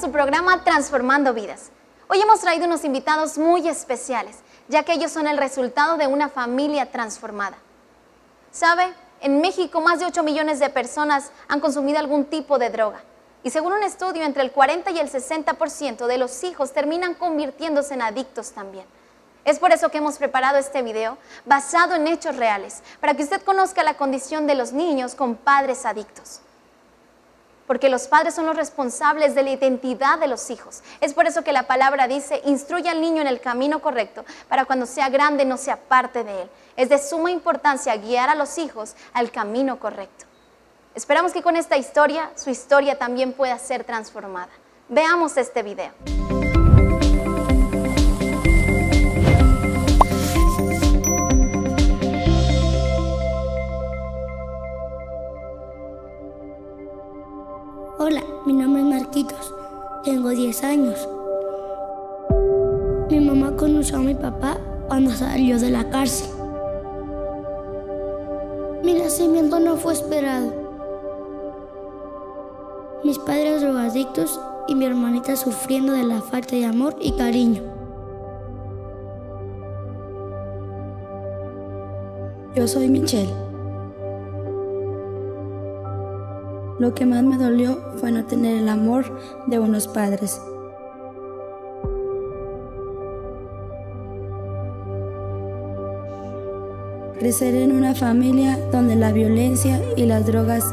su programa Transformando Vidas. Hoy hemos traído unos invitados muy especiales, ya que ellos son el resultado de una familia transformada. ¿Sabe? En México más de 8 millones de personas han consumido algún tipo de droga. Y según un estudio, entre el 40 y el 60% de los hijos terminan convirtiéndose en adictos también. Es por eso que hemos preparado este video basado en hechos reales, para que usted conozca la condición de los niños con padres adictos. Porque los padres son los responsables de la identidad de los hijos. Es por eso que la palabra dice: instruye al niño en el camino correcto, para cuando sea grande no se aparte de él. Es de suma importancia guiar a los hijos al camino correcto. Esperamos que con esta historia, su historia también pueda ser transformada. Veamos este video. Hola, mi nombre es Marquitos, tengo 10 años. Mi mamá conoció a mi papá cuando salió de la cárcel. Mi nacimiento no fue esperado. Mis padres drogadictos y mi hermanita sufriendo de la falta de amor y cariño. Yo soy Michelle. Lo que más me dolió fue no tener el amor de unos padres. Crecer en una familia donde la violencia y las drogas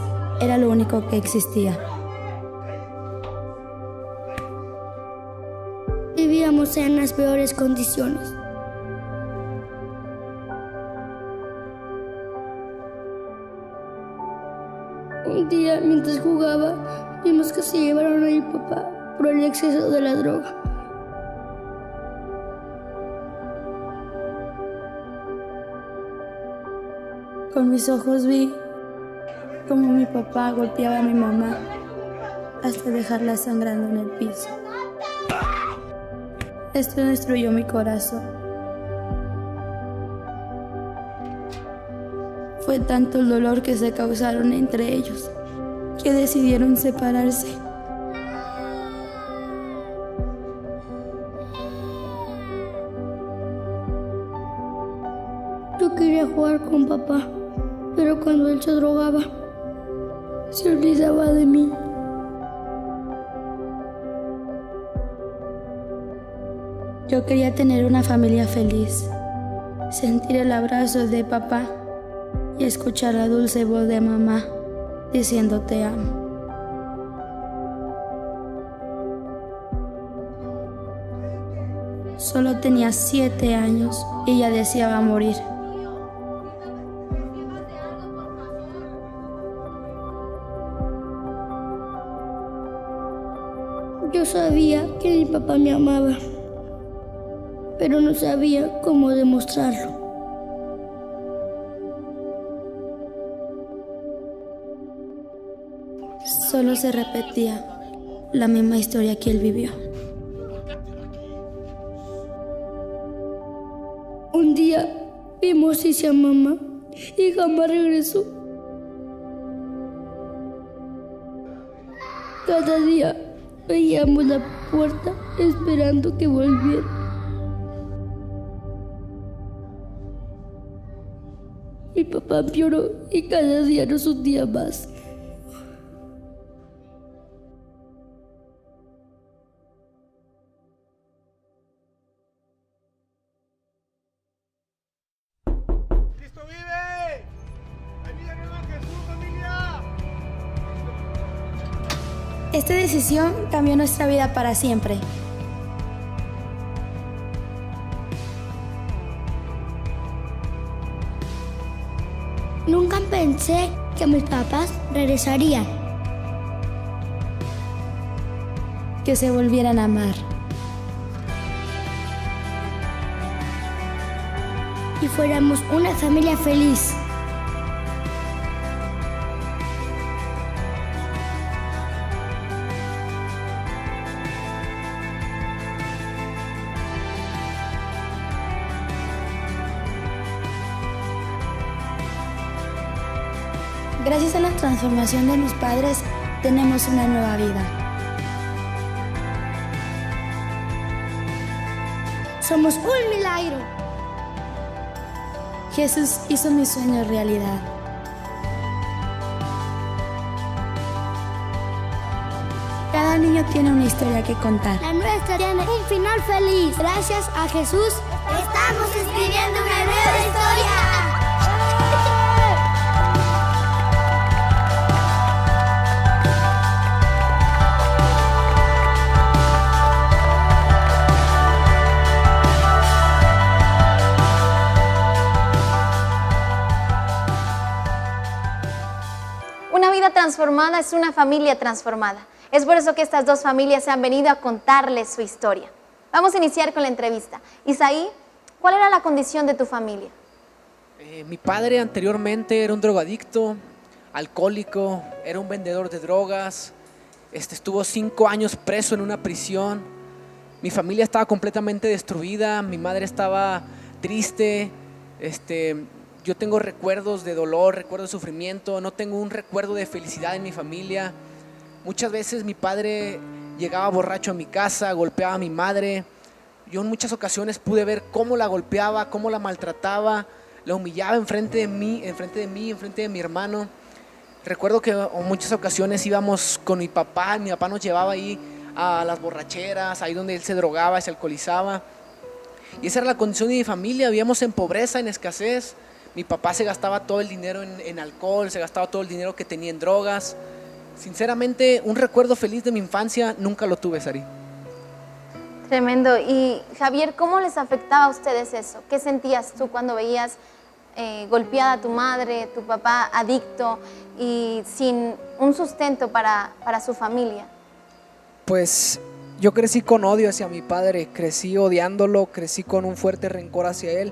era lo único que existía. Vivíamos en las peores condiciones. Un día, mientras jugaba, vimos que se llevaron a mi papá por el exceso de la droga. Con mis ojos vi cómo mi papá golpeaba a mi mamá hasta dejarla sangrando en el piso. Esto destruyó mi corazón. Fue tanto el dolor que se causaron entre ellos que decidieron separarse. Yo quería jugar con papá, pero cuando él se drogaba, se olvidaba de mí. Yo quería tener una familia feliz, sentir el abrazo de papá y escuchar la dulce voz de mamá diciendo te amo. Solo tenía 7 años y ya deseaba morir. Yo sabía que mi papá me amaba, pero no sabía cómo demostrarlo. Solo se repetía la misma historia que él vivió. Un día vimos a mamá y jamás regresó. Cada día veíamos la puerta esperando que volviera. Mi papá empeoró y cada día nos hundía más. ¡Cristo vive! ¡Hay vida nueva en Jesús, familia! Esta decisión cambió nuestra vida para siempre. Nunca pensé que mis papás regresarían. Que se volvieran a amar. Y fuéramos una familia feliz. Gracias a la transformación de mis padres, tenemos una nueva vida. somos un milagro. Jesús hizo mi sueño realidad. Cada niño tiene una historia que contar. La nuestra tiene un final feliz. Gracias a Jesús, estamos escribiendo una nueva historia. Una vida transformada es una familia transformada. Es por eso que estas dos familias se han venido a contarles su historia. Vamos a iniciar con la entrevista. Isaí, ¿cuál era la condición de tu familia? Mi padre anteriormente era un drogadicto, alcohólico, era un vendedor de drogas, estuvo 5 años preso en una prisión. Mi familia estaba completamente destruida, mi madre estaba triste, yo tengo recuerdos de dolor, recuerdos de sufrimiento, no tengo un recuerdo de felicidad en mi familia. Muchas veces mi padre llegaba borracho a mi casa, golpeaba a mi madre. Yo en muchas ocasiones pude ver cómo la golpeaba, cómo la maltrataba, la humillaba enfrente de mí, enfrente de mi hermano. Recuerdo que en muchas ocasiones íbamos con mi papá nos llevaba ahí a las borracheras, ahí donde él se drogaba, se alcoholizaba. Y esa era la condición de mi familia, vivíamos en pobreza, en escasez. Mi papá se gastaba todo el dinero en alcohol, se gastaba todo el dinero que tenía en drogas. Sinceramente, un recuerdo feliz de mi infancia nunca lo tuve, Sari. Tremendo. Y Javier, ¿cómo les afectaba a ustedes eso? ¿Qué sentías tú cuando veías golpeada a tu madre, tu papá adicto y sin un sustento para su familia? Pues yo crecí con odio hacia mi padre, crecí odiándolo, crecí con un fuerte rencor hacia él,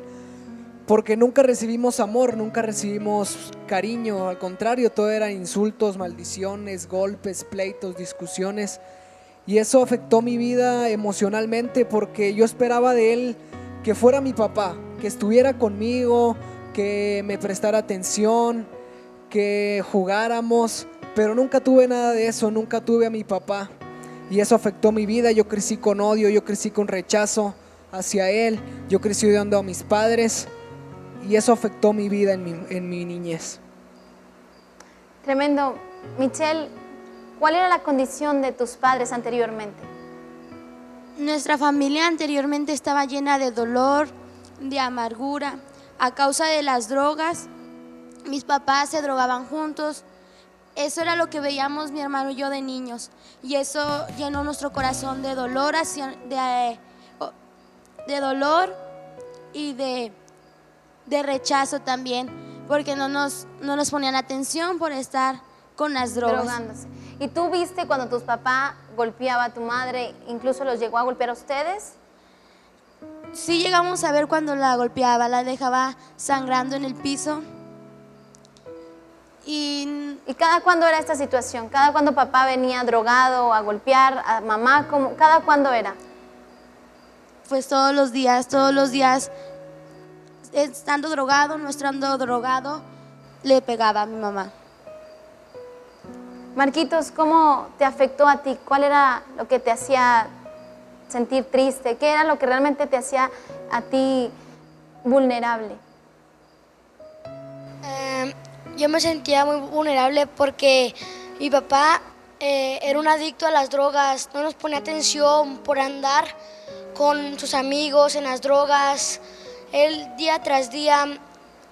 porque nunca recibimos amor, nunca recibimos cariño, al contrario, todo eran insultos, maldiciones, golpes, pleitos, discusiones, y eso afectó mi vida emocionalmente porque yo esperaba de él que fuera mi papá, que estuviera conmigo, que me prestara atención, que jugáramos, pero nunca tuve nada de eso, nunca tuve a mi papá, y eso afectó mi vida. Yo crecí con odio, yo crecí con rechazo hacia él, yo crecí odiando a mis padres, y eso afectó mi vida en mi niñez. Tremendo. Michelle, ¿cuál era la condición de tus padres anteriormente? Nuestra familia anteriormente estaba llena de dolor, de amargura, a causa de las drogas. Mis papás se drogaban juntos. Eso era lo que veíamos mi hermano y yo de niños. Y eso llenó nuestro corazón de dolor, de dolor y de rechazo también, porque no nos ponían atención por estar con las drogas. Drogándose. ¿Y tú viste cuando tu papá golpeaba a tu madre, incluso los llegó a golpear a ustedes? Sí llegamos a ver cuando la golpeaba, la dejaba sangrando en el piso. ¿Y cada cuándo era esta situación? ¿Cada cuándo papá venía drogado a golpear a mamá? ¿Cada cuándo era? Pues todos los días, estando drogado, no estando drogado, le pegaba a mi mamá. Marquitos, ¿cómo te afectó a ti? ¿Cuál era lo que te hacía sentir triste? ¿Qué era lo que realmente te hacía a ti vulnerable? Yo me sentía muy vulnerable porque mi papá era un adicto a las drogas, no nos ponía atención por andar con sus amigos en las drogas. Él día tras día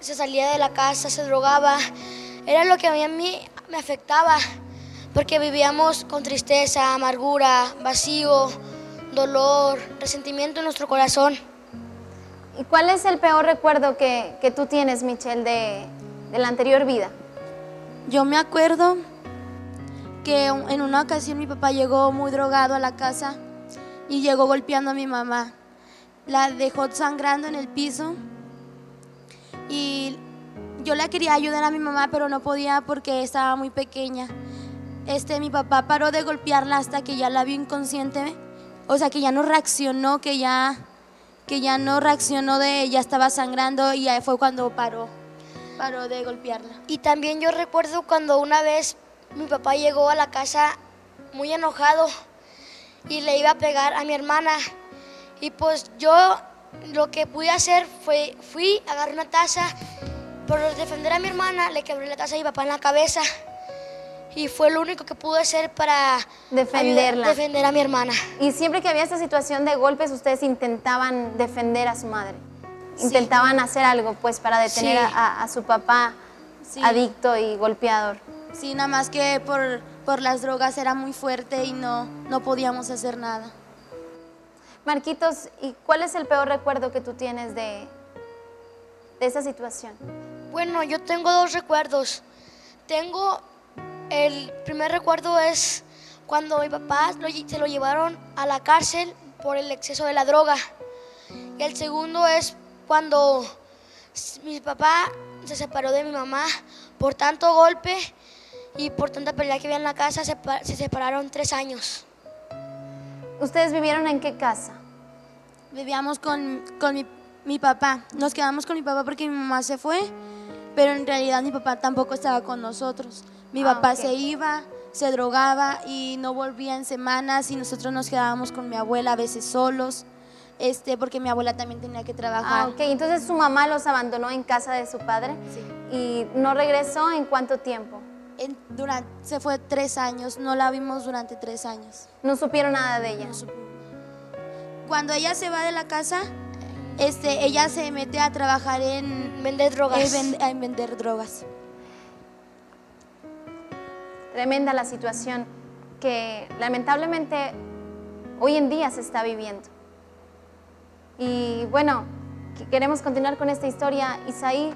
se salía de la casa, se drogaba. Era lo que a mí me afectaba, porque vivíamos con tristeza, amargura, vacío, dolor, resentimiento en nuestro corazón. ¿Y cuál es el peor recuerdo que tú tienes, Michelle, de la anterior vida? Yo me acuerdo que en una ocasión mi papá llegó muy drogado a la casa y llegó golpeando a mi mamá. La dejó sangrando en el piso y yo la quería ayudar a mi mamá, pero no podía porque estaba muy pequeña. Mi papá paró de golpearla hasta que ya la vio inconsciente, o sea, que ya no reaccionó, que ya no reaccionó, ya estaba sangrando, y ahí fue cuando paró de golpearla. Y también yo recuerdo cuando una vez mi papá llegó a la casa muy enojado y le iba a pegar a mi hermana. Y pues yo lo que pude hacer fui, agarré una taza, por defender a mi hermana, le quebré la taza a mi papá en la cabeza. Y fue lo único que pude hacer para defender a mi hermana. Y siempre que había esta situación de golpes, ustedes intentaban defender a su madre. Intentaban hacer algo, pues, para detener a su papá adicto y golpeador. Sí, nada más que por las drogas era muy fuerte y no podíamos hacer nada. Marquitos, ¿y cuál es el peor recuerdo que tú tienes de esa situación? Bueno, yo tengo dos recuerdos. El primer recuerdo es cuando mi papá se lo llevaron a la cárcel por el exceso de la droga. Y el segundo es cuando mi papá se separó de mi mamá por tanto golpe y por tanta pelea que había en la casa, se separaron 3 años. ¿Ustedes vivieron en qué casa? Vivíamos con mi papá. Nos quedamos con mi papá porque mi mamá se fue, pero en realidad mi papá tampoco estaba con nosotros. Mi papá se iba, se drogaba y no volvía en semanas y nosotros nos quedábamos con mi abuela a veces solos, porque mi abuela también tenía que trabajar. Ok, entonces su mamá los abandonó en casa de su padre. Sí. ¿Y no regresó en cuánto tiempo? Se fue 3 años, no la vimos durante 3 años. No supieron nada de ella. Cuando ella se va de la casa, ella se mete a trabajar en vender drogas. En vender drogas. Tremenda la situación que lamentablemente hoy en día se está viviendo. Y bueno, queremos continuar con esta historia. Isaí,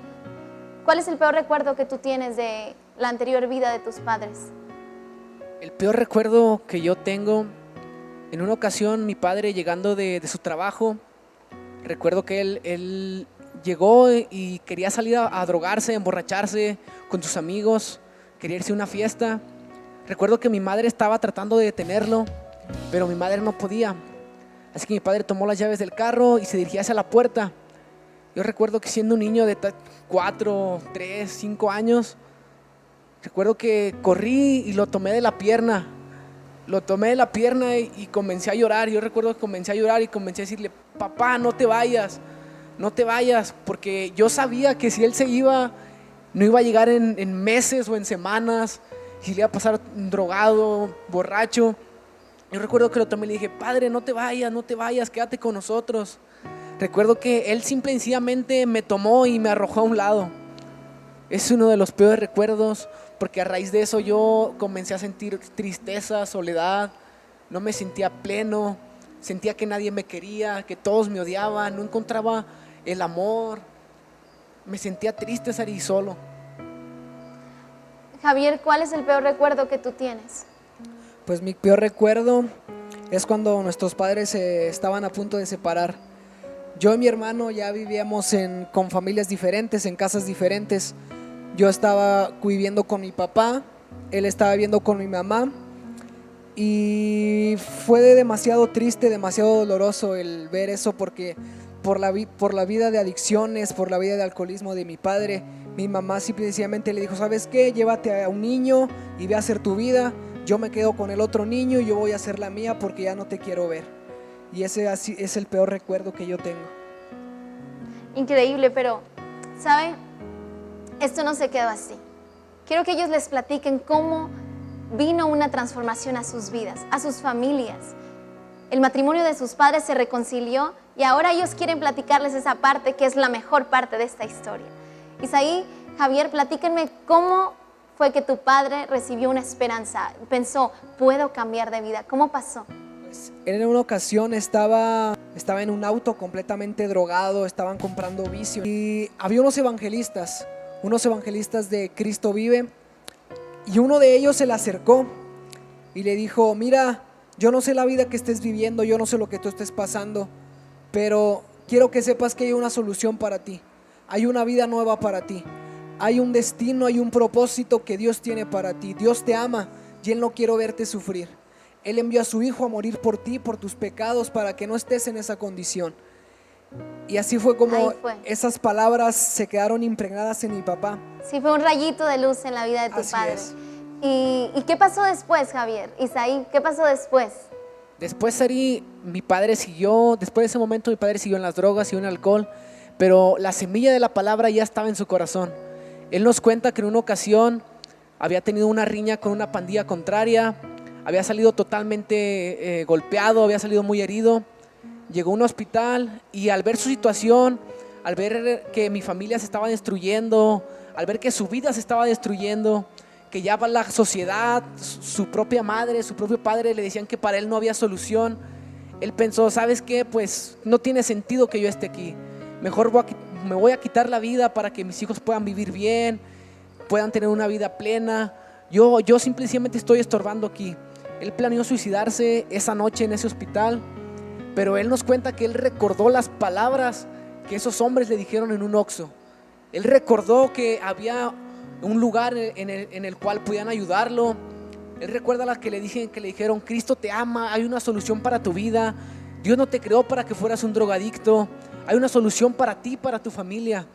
¿cuál es el peor recuerdo que tú tienes de la anterior vida de tus padres? El peor recuerdo que yo tengo, en una ocasión mi padre llegando de su trabajo, recuerdo que él llegó y quería salir a drogarse, a emborracharse con sus amigos, quería irse a una fiesta. Recuerdo que mi madre estaba tratando de detenerlo, pero mi madre no podía. Así que mi padre tomó las llaves del carro y se dirigía hacia la puerta. Yo recuerdo que siendo un niño de 4, 3, 5 años, recuerdo que corrí y lo tomé de la pierna. Lo tomé de la pierna y comencé a llorar. Yo recuerdo que comencé a llorar y comencé a decirle: papá, no te vayas, porque yo sabía que si él se iba, no iba a llegar en meses o en semanas, y le iba a pasar drogado, borracho. Yo recuerdo que lo tomé y le dije: padre, no te vayas, quédate con nosotros. Recuerdo que él simple y sencillamente me tomó y me arrojó a un lado. Es uno de los peores recuerdos, porque a raíz de eso yo comencé a sentir tristeza, soledad, no me sentía pleno, sentía que nadie me quería, que todos me odiaban, no encontraba el amor, me sentía triste, Sari, y solo. Javier, ¿cuál es el peor recuerdo que tú tienes? Pues mi peor recuerdo es cuando nuestros padres estaban a punto de separar. Yo y mi hermano ya vivíamos con familias diferentes, en casas diferentes. Yo estaba viviendo con mi papá, él estaba viviendo con mi mamá, y fue demasiado triste, demasiado doloroso el ver eso, porque por la vida de adicciones, por la vida de alcoholismo de mi padre, mi mamá simplemente le dijo: ¿sabes qué? Llévate a un niño y ve a hacer tu vida, yo me quedo con el otro niño y yo voy a hacer la mía porque ya no te quiero ver. Y ese es el peor recuerdo que yo tengo. Increíble, pero, ¿sabe? Esto no se quedó así. Quiero que ellos les platiquen cómo vino una transformación a sus vidas, a sus familias. El matrimonio de sus padres se reconcilió y ahora ellos quieren platicarles esa parte que es la mejor parte de esta historia. Isaí, Javier, platíquenme cómo fue que tu padre recibió una esperanza, pensó: puedo cambiar de vida. ¿Cómo pasó? Pues, en una ocasión estaba en un auto completamente drogado, estaban comprando vicio y había unos evangelistas de Cristo Vive, y uno de ellos se le acercó y le dijo: mira, yo no sé la vida que estés viviendo, yo no sé lo que tú estés pasando, pero quiero que sepas que hay una solución para ti, hay una vida nueva para ti, hay un destino, hay un propósito que Dios tiene para ti. Dios te ama y Él no quiere verte sufrir. Él envió a su Hijo a morir por ti, por tus pecados, para que no estés en esa condición. Y así fue como esas palabras se quedaron impregnadas en mi papá. Sí, fue un rayito de luz en la vida de tu Así padre. es. ¿Y qué pasó después, Javier? Isaí, ¿qué pasó después? Después, Ari, después de ese momento mi padre siguió en las drogas, siguió en el alcohol, pero la semilla de la palabra ya estaba en su corazón. Él nos cuenta que en una ocasión había tenido una riña con una pandilla contraria, había salido totalmente golpeado, había salido muy herido, llegó a un hospital y al ver su situación, al ver que mi familia se estaba destruyendo, al ver que su vida se estaba destruyendo, que ya la sociedad, su propia madre, su propio padre le decían que para él no había solución, él pensó, ¿sabes qué? Pues no tiene sentido que yo esté aquí, mejor me voy a quitar la vida para que mis hijos puedan vivir bien, puedan tener una vida plena, yo simplemente estoy estorbando aquí. Él planeó suicidarse esa noche en ese hospital, pero él nos cuenta que él recordó las palabras que esos hombres le dijeron en un Oxxo. Él recordó que había un lugar en el cual podían ayudarlo. Él recuerda las que le dijeron, Cristo te ama, hay una solución para tu vida, Dios no te creó para que fueras un drogadicto, hay una solución para ti, para tu familia.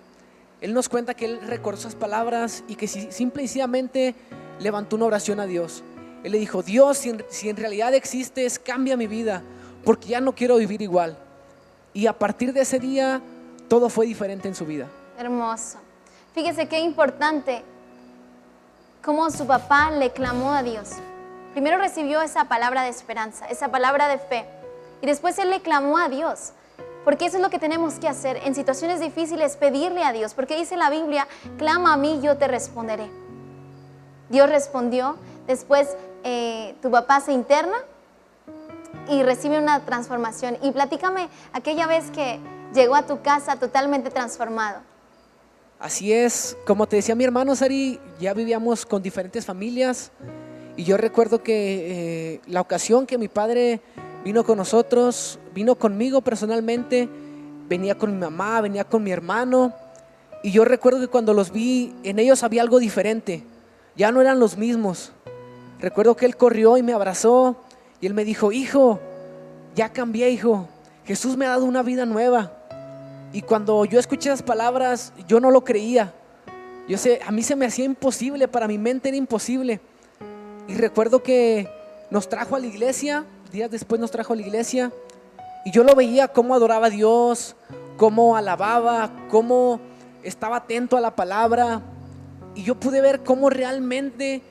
Él nos cuenta que él recordó esas palabras y que simple y sencillamente levantó una oración a Dios. Él le dijo, Dios, si en realidad existes, cambia mi vida, porque ya no quiero vivir igual. Y a partir de ese día, todo fue diferente en su vida. Hermoso. Fíjese qué importante cómo su papá le clamó a Dios. Primero recibió esa palabra de esperanza, esa palabra de fe, y después él le clamó a Dios, porque eso es lo que tenemos que hacer en situaciones difíciles, pedirle a Dios, porque dice la Biblia, clama a mí, yo te responderé. Dios respondió, después tu papá se interna y recibe una transformación. Y platícame aquella vez que llegó a tu casa totalmente transformado. Así es, como te decía mi hermano Sari, ya vivíamos con diferentes familias y yo recuerdo que la ocasión que mi padre vino con nosotros, vino conmigo personalmente, venía con mi mamá, venía con mi hermano y yo recuerdo que cuando los vi, en ellos había algo diferente, ya no eran los mismos. Recuerdo que él corrió y me abrazó y él me dijo, hijo, ya cambié, hijo, Jesús me ha dado una vida nueva. Y cuando yo escuché esas palabras, yo no lo creía. A mí se me hacía imposible, para mi mente era imposible. Y recuerdo que nos trajo a la iglesia, días después nos trajo a la iglesia, y yo lo veía cómo adoraba a Dios, cómo alababa, cómo estaba atento a la palabra. Y yo pude ver cómo realmente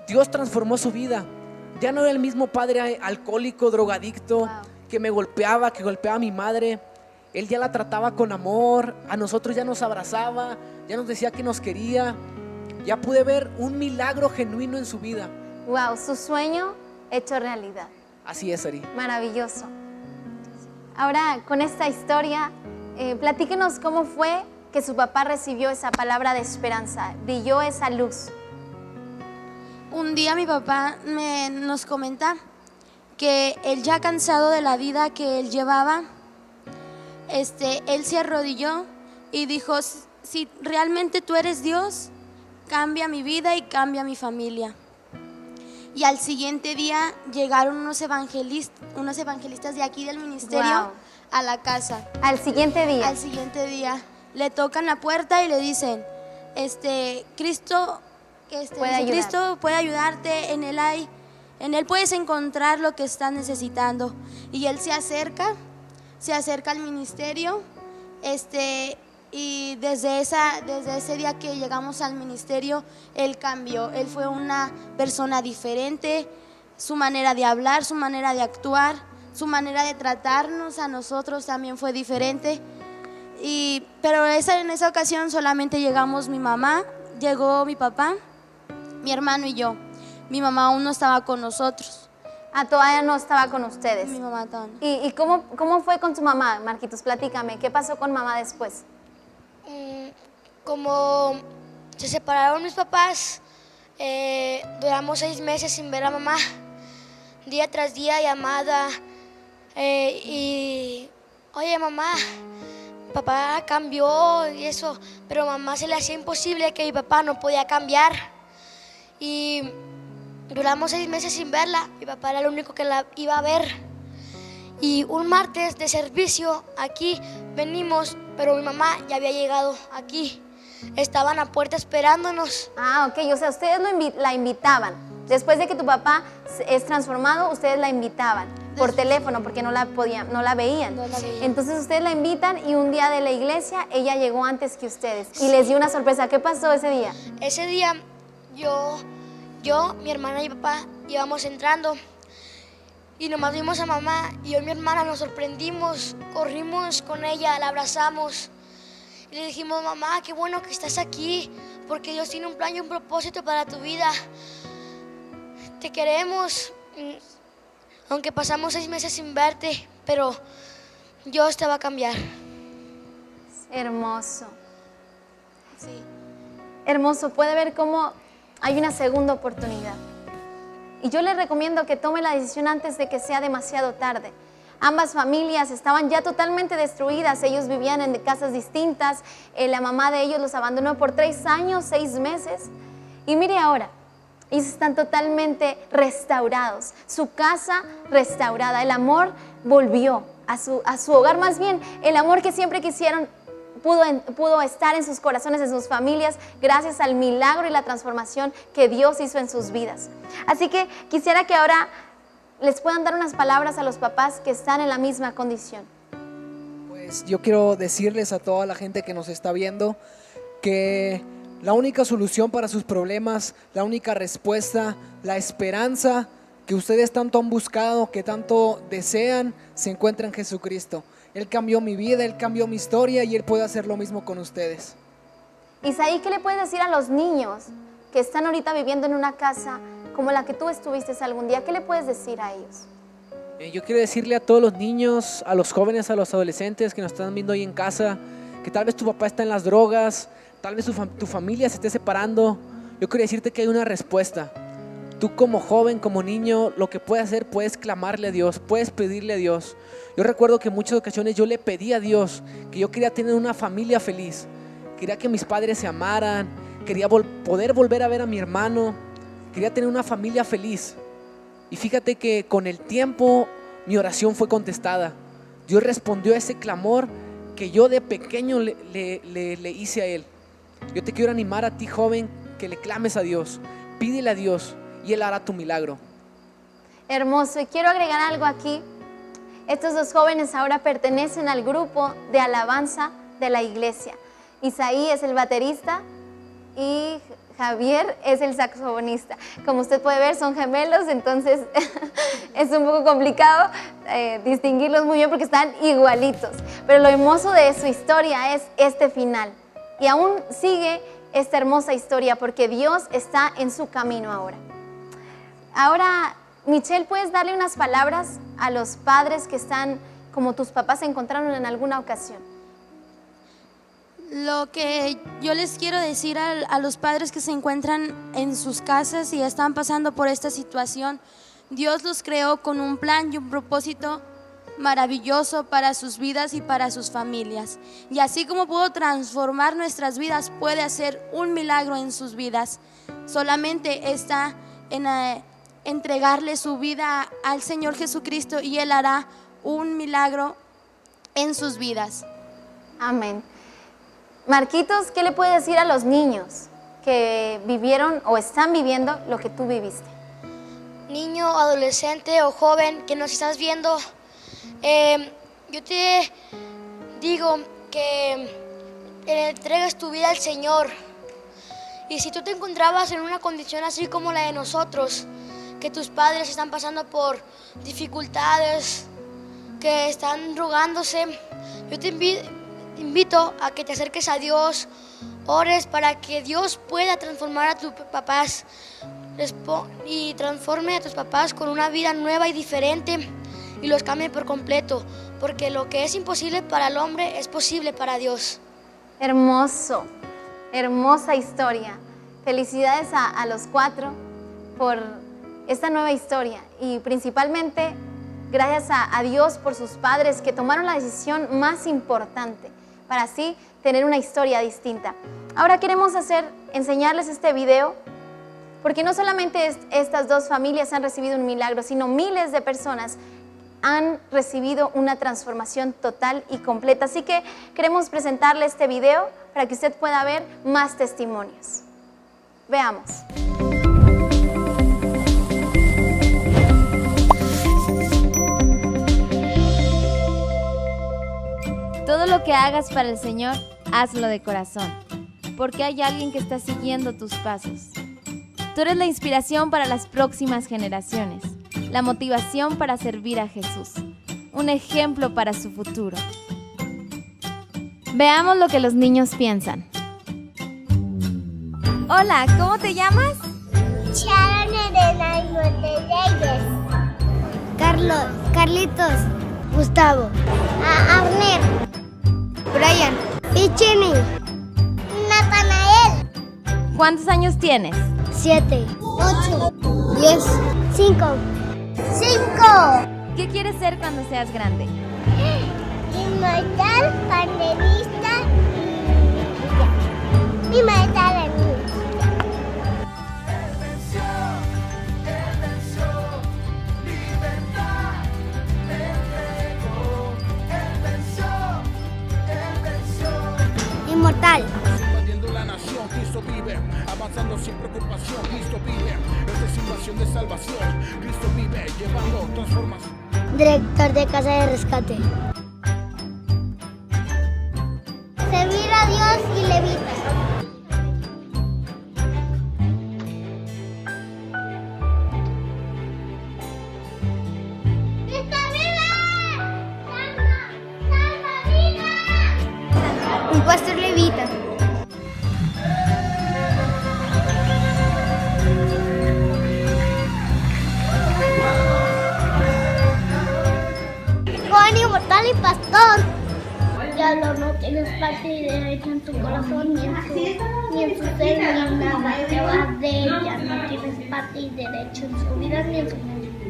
Dios transformó su vida. Ya no era el mismo padre alcohólico, drogadicto, que me golpeaba, que golpeaba a mi madre. Él ya la trataba con amor, a nosotros ya nos abrazaba, ya nos decía que nos quería. Ya pude ver un milagro genuino en su vida. Wow, su sueño hecho realidad. Así es, Ari. Maravilloso. Ahora, con esta historia, platíquenos cómo fue que su papá recibió esa palabra de esperanza, brilló esa luz. Un día mi papá nos comenta que él ya cansado de la vida que él llevaba, él se arrodilló y dijo, si realmente tú eres Dios, cambia mi vida y cambia mi familia. Y al siguiente día llegaron unos evangelistas de aquí del ministerio a la casa. Al siguiente día. Al siguiente día le tocan la puerta y le dicen, Cristo puede ayudarte, en él puedes encontrar lo que estás necesitando. Y él se acerca al ministerio, y desde ese día que llegamos al ministerio, él cambió. Él fue una persona diferente, su manera de hablar, su manera de actuar, su manera de tratarnos a nosotros también fue diferente. Pero en esa ocasión solamente llegamos mi mamá, llegó mi papá, mi hermano y yo. Mi mamá aún no estaba con nosotros. Todavía no estaba con ustedes. Mi mamá también. ¿Y cómo fue con su mamá, Marquitos? Platícame, ¿qué pasó con mamá después? Como se separaron mis papás, duramos 6 meses sin ver a mamá, día tras día llamada, y oye mamá, papá cambió y eso, pero a mamá se le hacía imposible que mi papá no podía cambiar. Y duramos 6 meses sin verla, mi papá era el único que la iba a ver. Y un martes de servicio aquí venimos, pero mi mamá ya había llegado aquí. Estaban a puerta esperándonos. Ok, o sea, ustedes la invitaban. Después de que tu papá es transformado, ustedes la invitaban. por teléfono porque no la veían. No la veían. Entonces ustedes la invitan y un día de la iglesia ella llegó antes que ustedes y les dio una sorpresa. ¿Qué pasó ese día? Ese día yo, mi hermana y mi papá íbamos entrando y nomás vimos a mamá y yo y mi hermana nos sorprendimos, corrimos con ella, la abrazamos y le dijimos: mamá, qué bueno que estás aquí porque Dios tiene un plan y un propósito para tu vida. Te queremos, aunque pasamos 6 meses sin verte, pero Dios te va a cambiar. Hermoso. Sí. Hermoso, puede ver cómo hay una segunda oportunidad. Y yo les recomiendo que tome la decisión antes de que sea demasiado tarde. Ambas familias estaban ya totalmente destruidas, ellos vivían en casas distintas, la mamá de ellos los abandonó por 3 años, 6 meses. Y mire ahora, ellos están totalmente restaurados, su casa restaurada, el amor volvió a su hogar, más bien el amor que siempre quisieron pudo estar en sus corazones, en sus familias, gracias al milagro y la transformación que Dios hizo en sus vidas. Así que quisiera que ahora les puedan dar unas palabras a los papás que están en la misma condición. Pues yo quiero decirles a toda la gente que nos está viendo que la única solución para sus problemas, la única respuesta, la esperanza que ustedes tanto han buscado, que tanto desean, se encuentra en Jesucristo. Él cambió mi vida, Él cambió mi historia y Él puede hacer lo mismo con ustedes. Isaí, ¿qué le puedes decir a los niños que están ahorita viviendo en una casa como la que tú estuviste algún día? ¿Qué le puedes decir a ellos? Yo quiero decirle a todos los niños, a los jóvenes, a los adolescentes que nos están viendo ahí en casa, que tal vez tu papá está en las drogas, tal vez tu familia se esté separando. Yo quiero decirte que hay una respuesta. Tú como joven, como niño, lo que puedes hacer, puedes clamarle a Dios, puedes pedirle a Dios. Yo recuerdo que en muchas ocasiones yo le pedí a Dios que yo quería tener una familia feliz, quería que mis padres se amaran, quería poder volver a ver a mi hermano, quería tener una familia feliz. Y fíjate que con el tiempo mi oración fue contestada. Dios respondió a ese clamor que yo de pequeño le hice a Él. Yo te quiero animar a ti, joven, que le clames a Dios, pídele a Dios y Él hará tu milagro. Hermoso, y quiero agregar algo aquí. Estos 2 jóvenes ahora pertenecen al grupo de alabanza de la iglesia. Isaí es el baterista y Javier es el saxofonista. Como usted puede ver, son gemelos, entonces es un poco complicado distinguirlos muy bien porque están igualitos. Pero lo hermoso de su historia es este final. Y aún sigue esta hermosa historia porque Dios está en su camino ahora. Ahora, Michelle, ¿puedes darle unas palabras a los padres que están como tus papás se encontraron en alguna ocasión? Lo que yo les quiero decir a los padres que se encuentran en sus casas y están pasando por esta situación, Dios los creó con un plan y un propósito maravilloso para sus vidas y para sus familias. Y así como pudo transformar nuestras vidas, puede hacer un milagro en sus vidas. Solamente está en entregarle su vida al Señor Jesucristo y Él hará un milagro en sus vidas. Amén. Marquitos, ¿qué le puede decir a los niños que vivieron o están viviendo lo que tú viviste? Niño, adolescente o joven que nos estás viendo, yo te digo que entregues tu vida al Señor. Y si tú te encontrabas en una condición así como la de nosotros, que tus padres están pasando por dificultades, que están rogándose, yo te invito a que te acerques a Dios, ores para que Dios pueda transformar a tus papás y transforme a tus papás con una vida nueva y diferente y los cambie por completo, porque lo que es imposible para el hombre es posible para Dios. Hermoso, hermosa historia. Felicidades a los 4 por esta nueva historia y principalmente gracias a Dios por sus padres que tomaron la decisión más importante para así tener una historia distinta. Ahora queremos enseñarles este video porque no solamente estas 2 familias han recibido un milagro, sino miles de personas han recibido una transformación total y completa. Así que queremos presentarle este video para que usted pueda ver más testimonios. Veamos. Todo lo que hagas para el Señor, hazlo de corazón, porque hay alguien que está siguiendo tus pasos. Tú eres la inspiración para las próximas generaciones, la motivación para servir a Jesús, un ejemplo para su futuro. Veamos lo que los niños piensan. Hola, ¿cómo te llamas? Sharon Elena Reyes. Carlitos. Gustavo. Abner. Brian. Pichini. Natanael. ¿Cuántos años tienes? 7. 8. 10. 5. ¿Qué quieres ser cuando seas grande? Inmortal, panelista y maestra de niños. Inmortal. Invadiendo la nación, Cristo vive. Avanzando sin preocupación, Cristo vive. Esta es invasión de salvación, Cristo vive. Llevando transformación. Director de Casa de Rescate. Servir a Dios y levita. ¡Cristo vive! ¡Salva vida! Un pastor levita. Joven inmortal y pastor. Diablo, no tienes parte y derecho en tu corazón, ni en su ser, ni en nada que va de ella. No tienes parte y derecho en su vida, ni en su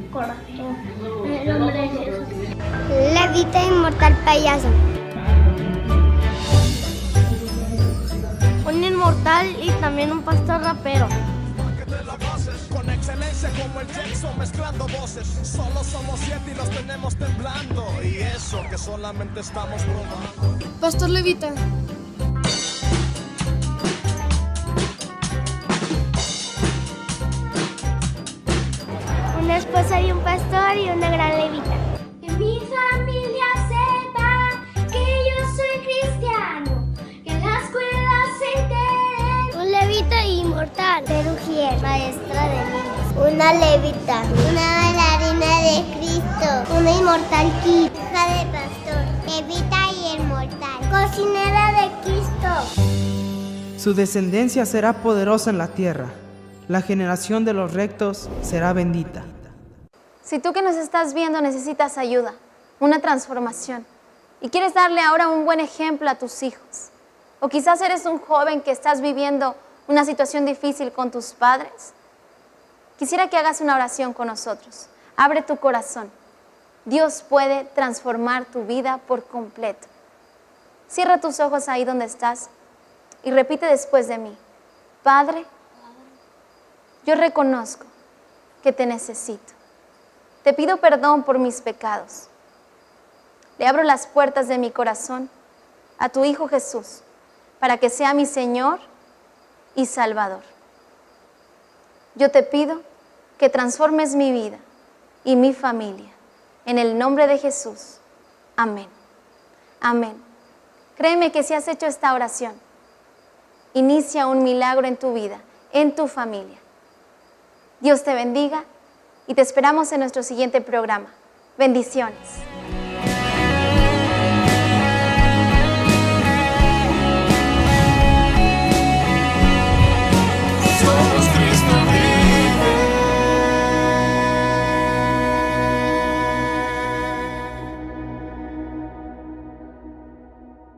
corazón. En el nombre de Jesús. Levita inmortal payaso. Un inmortal y también un pastor rapero. Con excelencia como el Jackson mezclando voces. Solo somos 7 y los tenemos temblando. Y eso que solamente estamos probando. Pastor Levita. Una esposa y un pastor y una gran levita. Que mi familia sepa que yo soy cristiano, que en la escuela se enteren. Un levita inmortal. Perugier, maestra de niños. Una levita. Una bailarina de Cristo. Una inmortal kid. Hija de pastor. Levita y inmortal. Cocinera de Cristo. Su descendencia será poderosa en la tierra. La generación de los rectos será bendita. Si tú que nos estás viendo necesitas ayuda, una transformación, y quieres darle ahora un buen ejemplo a tus hijos, o quizás eres un joven que estás viviendo una situación difícil con tus padres, quisiera que hagas una oración con nosotros. Abre tu corazón. Dios puede transformar tu vida por completo. Cierra tus ojos ahí donde estás y repite después de mí. Padre, yo reconozco que te necesito. Te pido perdón por mis pecados. Le abro las puertas de mi corazón a tu Hijo Jesús para que sea mi Señor y Salvador. Yo te pido que transformes mi vida y mi familia. En el nombre de Jesús. Amén. Amén. Créeme que si has hecho esta oración, inicia un milagro en tu vida, en tu familia. Dios te bendiga y te esperamos en nuestro siguiente programa. Bendiciones.